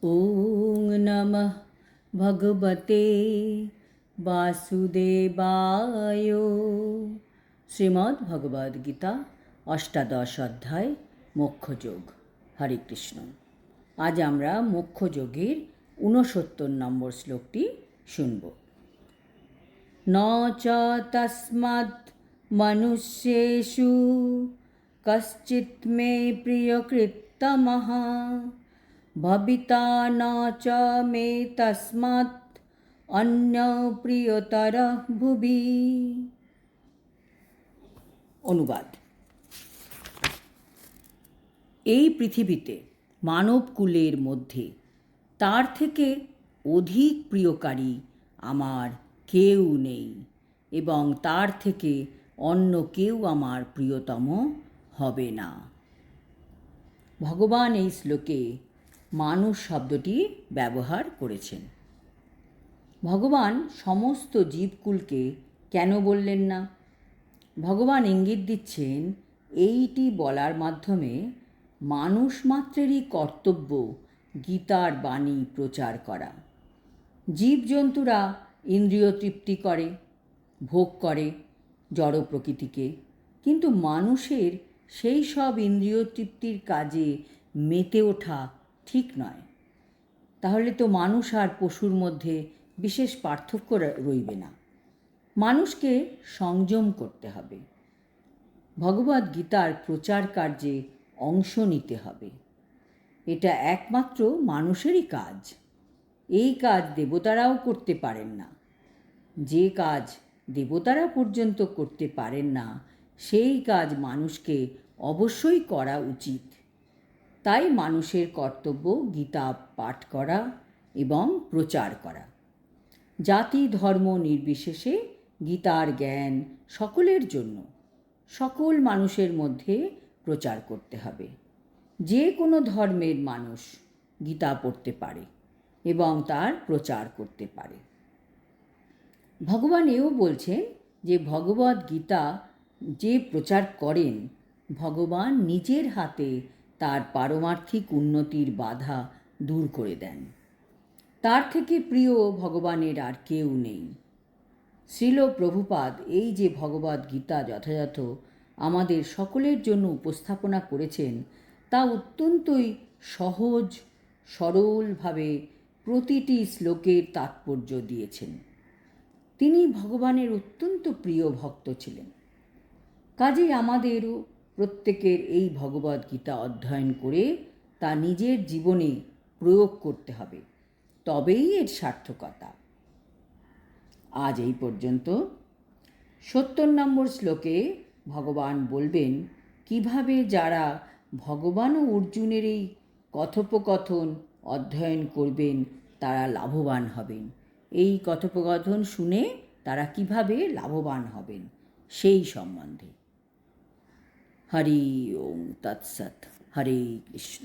ওং নমঃ ভগবতে বাসুদেবায়। শ্রীমদ্ ভগবদ গীতা অষ্টাদশ অধ্যায় মোক্ষযোগ। হরে কৃষ্ণ। আজ আমরা মোক্ষযোগের ৬৯ নম্বর শ্লোকটি শুনব। ন চ তস্মাৎ মনুষ্যেষু কশ্চিৎ মে প্রিয়কৃত্তমঃ ভবিতা ন চ মে তস্মাৎ অন্য প্রিয়তরঃ ভুবি। অনুবাদ: এই পৃথিবীতে মানবকুলের মধ্যে তার থেকে অধিক প্রিয়কারী আমার কেউ নেই এবং তার থেকে অন্য কেউ আমার প্রিয়তম হবে না। ভগবান এই শ্লোকে মানুষ শব্দটি ব্যবহার করেছেন। ভগবান সমস্ত জীবকুলকে কেন বললেন না? ভগবান ইঙ্গিত দিচ্ছেন এইটি বলার মাধ্যমে মানুষ মাত্রেরই কর্তব্য গীতার বাণী প্রচার করা। জীবজন্তুরা ইন্দ্রিয় তৃপ্তি করে, ভোগ করে জড় প্রকৃতিকে, কিন্তু মানুষের সেই সব ইন্দ্রিয় তৃপ্তির কাজে মেতে ওঠা ঠিক নয়। তাহলে তো মানুষ আর পশুর মধ্যে বিশেষ পার্থক্য রইবে না। মানুষকে সংযম করতে হবে, ভগবদ গীতার প্রচার কার্যে অংশ নিতে হবে। এটা একমাত্র মানুষেরই কাজ। এই কাজ দেবতারাও করতে পারেন না। যে কাজ দেবতারা পর্যন্ত করতে পারেন না, সেই কাজ মানুষকে অবশ্যই করা উচিত। তাই মানুষের কর্তব্য গীতা পাঠ করা এবং প্রচার করা। জাতি ধর্ম নির্বিশেষে গীতার জ্ঞান সকলের জন্য, সকল মানুষের মধ্যে প্রচার করতে হবে। যে কোনো ধর্মের মানুষ গীতা পড়তে পারে এবং তার প্রচার করতে পারে। ভগবান এও বলছেন যে ভগবদ গীতা যে প্রচার করেন, ভগবান নিজের হাতে তার পারমার্থিক উন্নতির বাধা দূর করে দেন। তার থেকে প্রিয় ভগবানের আর কেউ নেই। শ্রীল প্রভুপাদ এই যে ভগবদ গীতা যথাযথ আমাদের সকলের জন্য উপস্থাপনা করেছেন, তা অত্যন্তই সহজ সরলভাবে প্রতিটি শ্লোকের তাৎপর্য দিয়েছেন। তিনি ভগবানের অত্যন্ত প্রিয় ভক্ত ছিলেন। কাজেই আমাদেরও প্রত্যেকের এই ভগবদ গীতা অধ্যয়ন করে তা নিজের জীবনে প্রয়োগ করতে হবে, তবেই এর সার্থকতা। আজ এই পর্যন্ত। ৭০ নম্বর শ্লোকে ভগবান বলবেন কিভাবে যারা ভগবান ও অর্জুনের এই কথোপকথন অধ্যয়ন করবেন তারা লাভবান হবেন। এই কথোপকথন শুনে তারা কিভাবে লাভবান হবেন সেই সম্বন্ধে। হরি ওম তৎসৎ। হরে কৃষ্ণ।